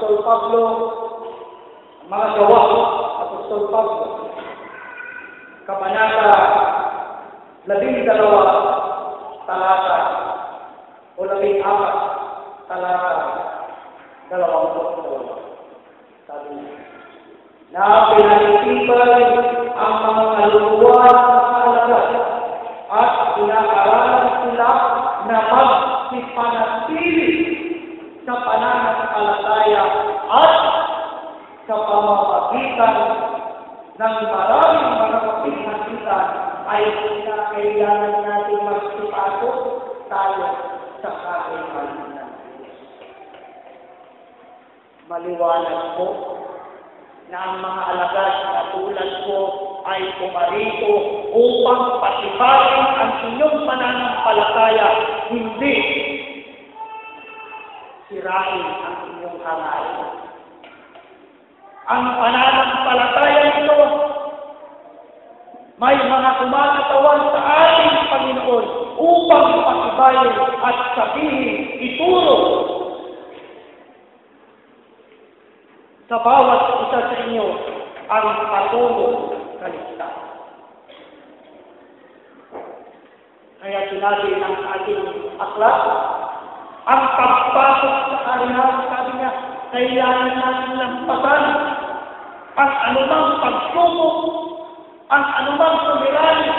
Apostol Pablo, ang mga gawa ng Apostol Pablo, Kabanata 12, talata o 14, talata 22. Sabi niya, na pinag-iipan ang mga kaluluwa ng alagad at pinag-aralan sila na magsipanatili sa pananampalataya at sa pamamagitan ng maraming mga kapighatian ay kinakailangan natin magsipasok tayo sa kailangan ng Diyos. Maliwanag po na ang mga alagad na tulad ko ay pumarito upang patibayin ang inyong pananampalataya, hindi sirain ang inyong hangarin. Ang pananampalataya nito may mga kumakatawan sa ating Panginoon upang patibayin at sabihin, ituro sa bawat isa sa inyo ang patulong kaligtasan. Kaya sinabi ng ating aklat, ang pagpasok sa kaharian, sabi niya, kailangan natin lampasan ang anumang pagsubok, ang anumang sumiranin.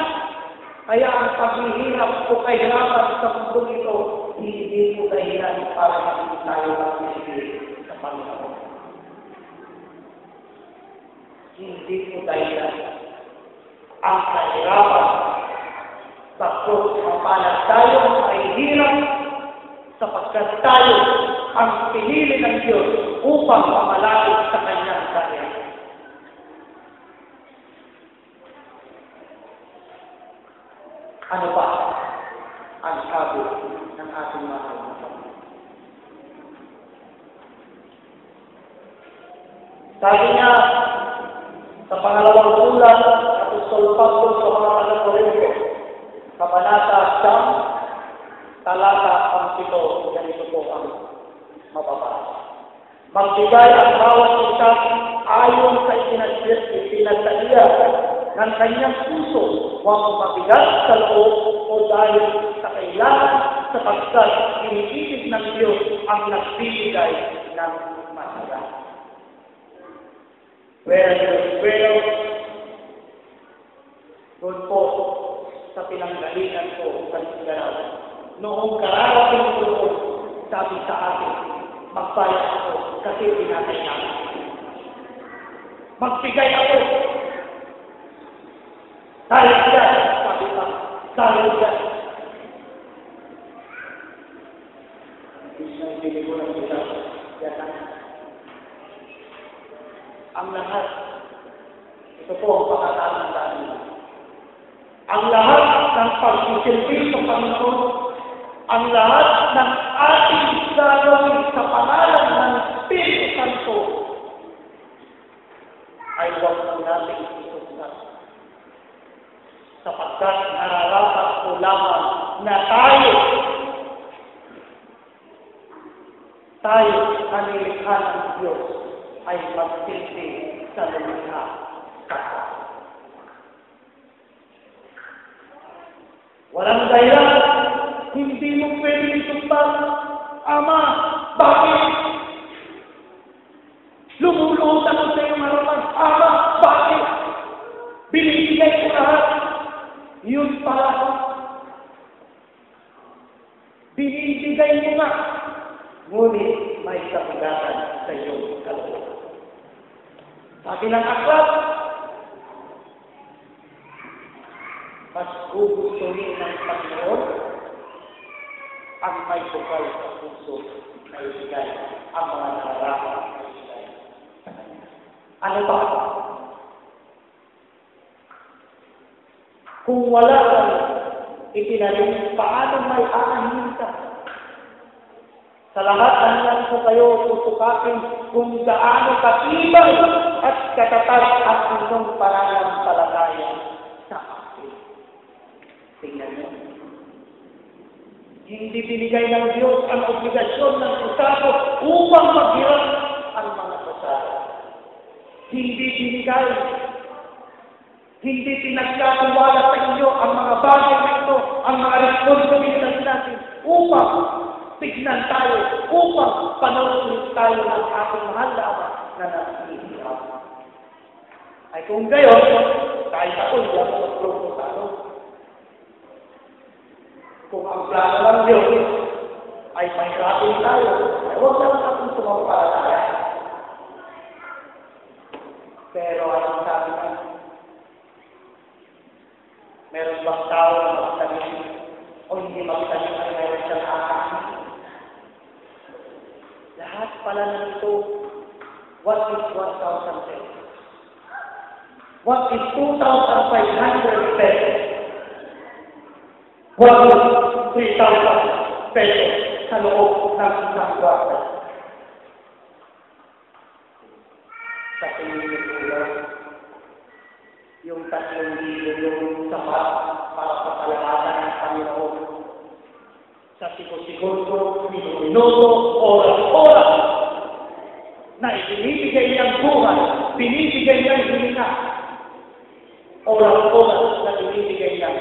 Kaya ang paghihirap o kahirapan sa mundo ito, hindi po dahilan para maging tayo magsisigil sa Panginoon. Hindi po dahilan ang kahirapan sa pagpapalag tayo ay hirap sapagkat tayo ang pinili ng Diyos upang mamalapit sa Kanyang kaharian. Ano pa ang sabi ng ating mahal na Panginoon? Sabi niya sa pangalawang sulat, Apostol Pablo sa mga taga-Korinto, Kabanata 10, talata 7, ganito po ang mababasa. Magbigay ang bawat isa ayon sa itinagtaiya ng kanyang puso, huwag mabigat sa loob o dahil sa kailangan sapagkat iniisip ng Diyos ang nagbibigay ng masaya. Well, doon po sa pinanggalingan ko sa Mindanao. Noong kararating ko doon, sabi sa akin, magbayad ako kasi pinakailangan. Magbigay ako. Dahil yan, sabi pa, dahil yan. Hindi ko lang sila, yan lang. Ang lahat, ito po ang pakataan natin. Ang lahat ng pagsisilbi sa Panginoon, ang lahat ng ating gagawin sa pangalan ng Espiritu Santo ay huwag lang natin isusunod. Sapagkat nararapat ko lamang na tayo ang nilikha ng Diyos ay magsilbi sa lumikha kata. Walang dahilan, hindi mo pwede itumpag, Ama, bakit? Lumuluot ako sa iyong harapan, Ama, bakit? Binibigay ko lahat. Yun pala. Binibigay mo nga. Ngunit may kapagatan sa iyong kalooban. Sabi ng aklat, mas gugustuhin ng Panginoon ang may bukal sa puso na ibigay ang mga nararapat na ibigay. Ano ba? Kung wala kang itinalim, paano may aanahin ka? Sa lahat ng lang ko kayo tutukakin kung gaano katibay at katatag ang inyong pananampalataya sa akin. Tingnan mo. Hindi binigay ng Diyos ang obligasyon ng usado upang maghirap ang kausada. Hindi binigay, hindi pinagkatiwala sa inyo ang mga bagay na ito, ang mga responsibilidad natin upang tignan tayo, upang panoorin tayo ng ating mahal na Ama na nagsihirap. Ay kung gayon, kahit ako hindi ako magprognosado. Kung ang plano ng Diyos ay mahirapin tayo, ay huwag lang akong sumampalataya. Pero anong sabi ka? Meron bang tao na magtanim o hindi magtanim ay meron siyang akin? Lahat pala na ito, what is 1,000 pesos? What is 2,500 pesos? What is 3,000 pesos sa loob ng isang kwarta? Sa tingin niyo, yung 3,000 yung sapat para sa kalahatan ng Panginoon. Sa segundo, minuto, oras na ibinibigay niyang buhay, binibigay niyang hininga. Oras na binibigay niyang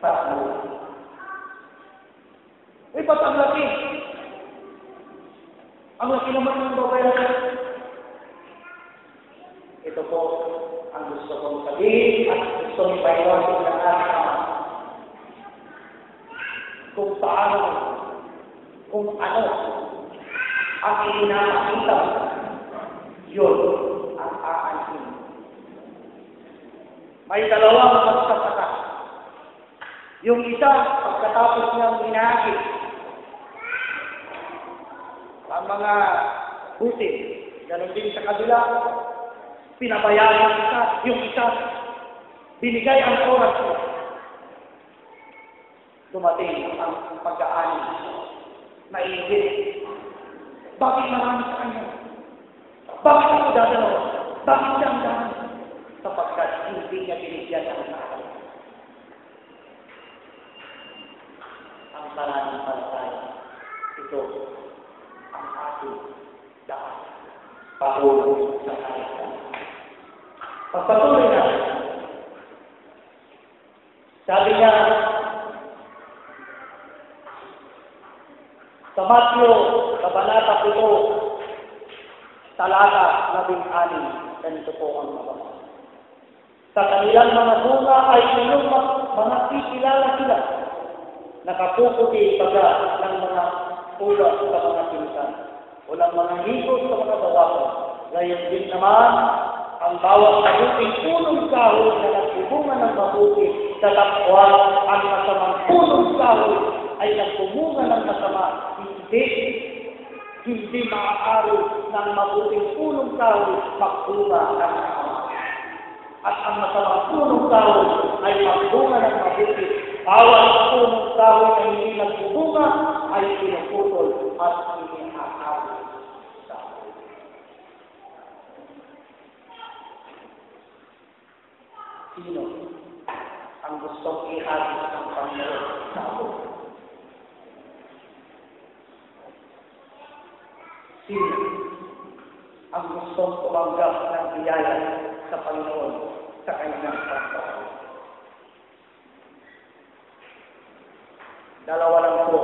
pagbuhay. Ba't ang laki? Ang laki naman ng babayaran. Ito po ang gusto kong sabihin at gusto kong paiwasin ng ating Ama. Kung paano, kung ano ang ininakita, yun ang aanin. May dalawang magsasaka. Yung isa, pagkatapos niyang hinahagis, ang mga buti, ganoon din sa kabila, pinabayaan yung isa, binigay ang oras niya. Dumating ang pag-aani, nainggit. Bakit marami sa kanya? Bakit ako dadalawa? Bakit siya ang dami? Sapagkat hindi niya binigyan ang lahat. Ang pananampalataya, ito ang ating daan. Pahulog sa kanya. Pagpatuloy na, sabi niya, sa Mateo, Kabanata 7, Talata 16, ganito po ang mababa. Sa kanilang mga bunga ay inyong mga kikilala sila, nakapuputi baga ng mga pula sa mga pinsan, walang mga higos sa mga bawasan. Gayon din naman, ang bawat mabuting punong kahoy na nagbubunga ng mabuti, datapwan ang masamang punong kahoy ay nagbumunga ng masama. Hindi maaari ng mabuting punong kahoy magbunga ng masama. At ang masamang punong kahoy ay magbunga ng mabuti. Bawat punong kahoy na hindi nagbubunga ay pinuputol at inihahawi. Sino ang gustong ihagis ng Panginoon sa ako? Sino ang gustong tumanggap ng biyaya sa Panginoon sa kanyang pagpapalala? Dalawa lang po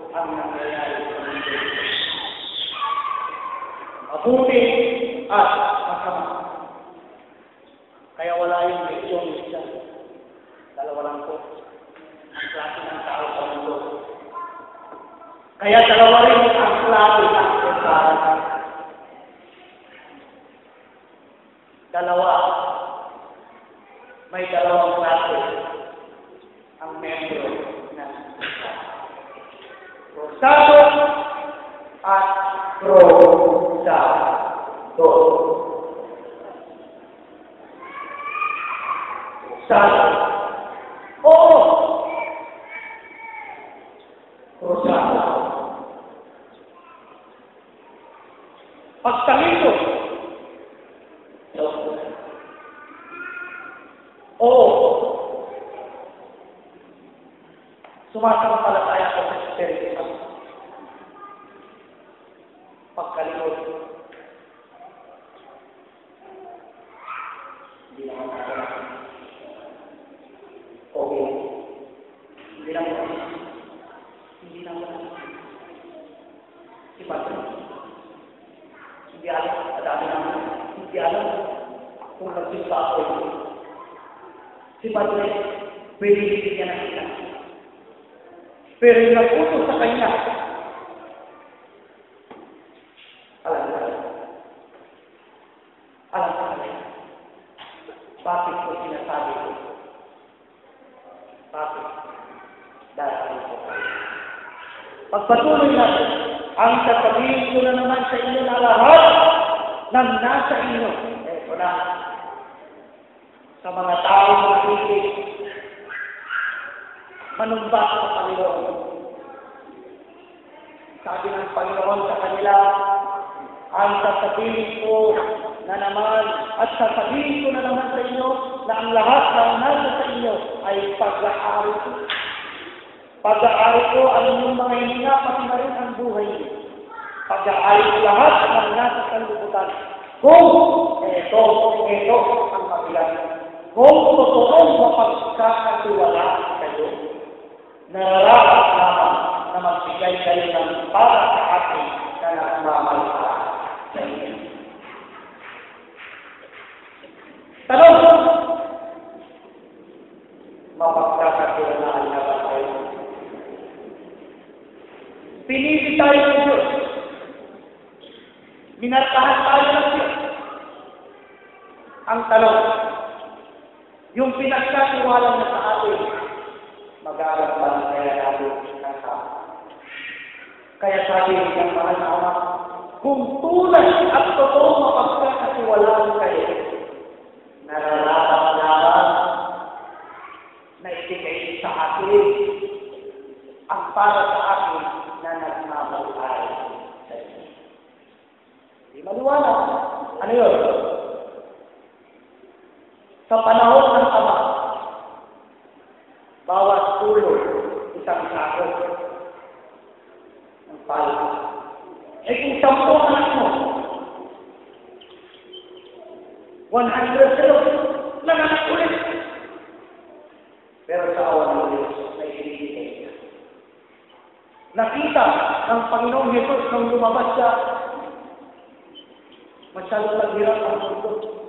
ang nangyayari sa mundo. Mabuti at masama. Kaya wala yung leksyon dyan. Dalawa lang po ang klase ng tao sa mundo. Kaya dalawa rin ang klase ng pagkakas. Dalawa. May dalawang klase ang membro ng Rosado at Rosado. Rosado. Oo. Rosado. Pagtalito. Oo. Sumasampalataya ko sa Espiritu. Pagkalimot. Hindi alam kung nagsimba ako ito. Si Padre, pwede niya nakita. Pero yung nag-utos sa kanya, alam ka kanya. Bakit ko sinasabi ko? Bakit? Dahil ko kayo. Pagpatuloy natin, ang sasabihin ko na naman sa inyo na lahat ng nasa inyo. Ito na. Sa mga tao na nakikinig, manumba sa Panginoon. Sabi ng Panginoon sa kanila, ang sasabihin ko na naman, at sasabihin ko na naman sa inyo na ang lahat ng nasa sa inyo ay pag-aari ko. Pag-aari ko ang inyong mga hininga, pati na rin ang buhay niyo. Pag-aari ko lahat ng nasa sanlibutan. Kung ito ang mabilang. Kung totoong mapagkakatiwala kayo, nararapat naman na magbigay kayo ng para sa atin na nagmamahal sa inyo. Tanong, mapagkakatiwalaan na ba tayo? Pinili tayo ng Diyos. Minarkahan tayo ng Diyos. Ang tanong, yung pinagkatiwala na sa atin, magagabal kaya natin ng tao. Kaya sabi ng mahal na Ama, kung tunay at totoo mapagkakatiwalaan kayo, nararapat naman na ibigay sa akin ang para sa akin na nagmamahal sa inyo. Di maliwanag. Ano yun? Sa panahon ng Ama, bawat ulo, isang sako ng pala. Kung 10 anak mo, 100 sila, nanganak ulit. Pero sa awan ng Diyos, may binibigay niya. Nakita ng Panginoong Jesus nung lumabas siya, masyadong naghirap ang mundo.